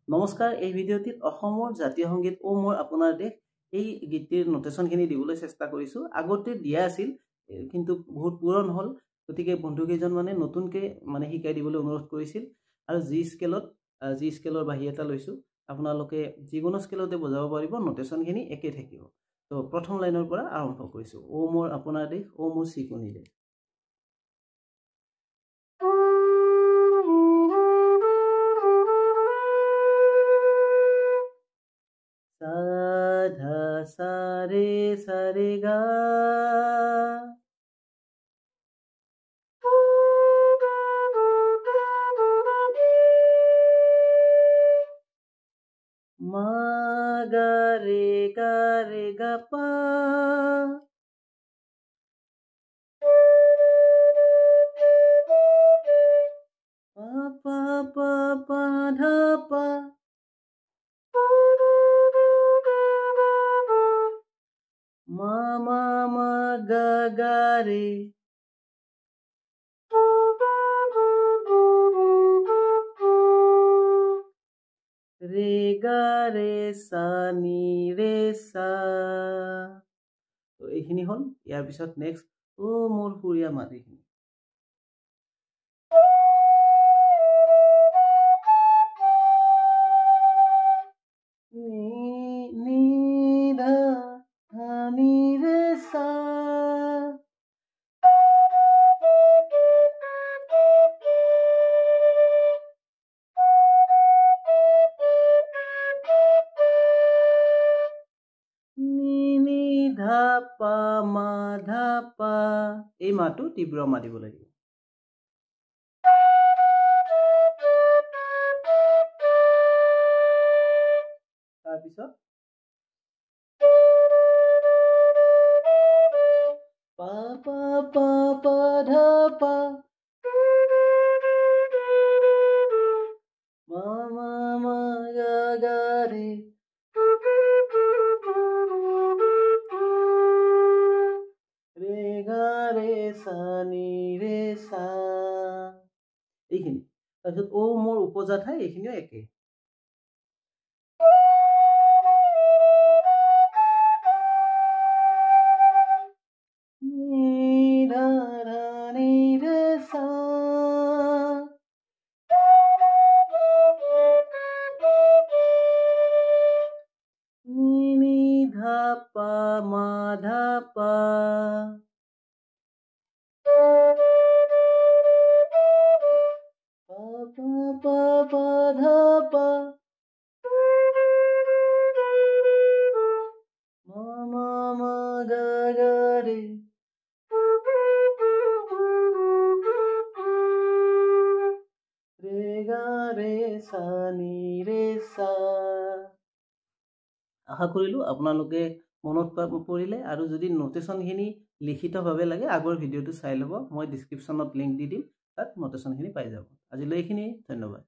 নমস্কাৰ, এই ভিডিঅ'টিত অসমৰ জাতীয় সংগীত ও মোৰ আপোনাৰ দেশ এই গীতটিৰ নোটেশনখিনি দিবলৈ চেষ্টা কৰিছো। আগতে দিয়া আছিল কিন্তু বহুত পুৰণ হ'ল, গতিকে বন্ধুকেইজন নতুনকৈ শিকাই দিবলৈ অনুৰোধ কৰিছিল আৰু জি স্কেলৰ বাহি এটা লৈছো। আপোনালোকে যিকোনো স্কেলতে বজাব পাৰিব, নোটেশনখিনি একে থাকিব। তো প্ৰথম লাইনৰ পৰা আৰম্ভ কৰিছো। ও মোৰ আপোনাৰ দেশ, ও মোৰ চিকুনি দেশ। धा सा रे गा मा गा रे गा पा पा पा पा धा पा मा गा गा रे गा रे सा नी रे सा। তো এইখিনি হল। ইয়াৰ পিছত নেক্সট ও মোৰ সুৰীয়া মাটিখিনি। নি ধা ধা নি ৰে সা ধা পা মা ধা পা। এই মাটো তীব্ৰ মা দিব লাগিব। তাৰপিছত পা পা পা পা ধা পা মা মা মা গা গা ৰে গা ৰে সা নি ৰে সা। এইখিনি। তাৰপিছত ও মোৰ উপজা ঠাই, এইখিনিও একে। ধা পা মা ধা পা পা পা ধা পা মা মা মা গা গা রে গা রে সা নি ৰে সা। আশা কৰিলোঁ আপোনালোকে মনত পৰিলে, আৰু যদি নোটেশনখিনি লিখিতভাৱে লাগে আগৰ ভিডিঅ'টো চাই ল'ব। মই ডিছক্ৰিপশ্যনত লিংক দি দিম, তাত নোটেশনখিনি পাই যাব। আজিলৈ এইখিনি, ধন্যবাদ।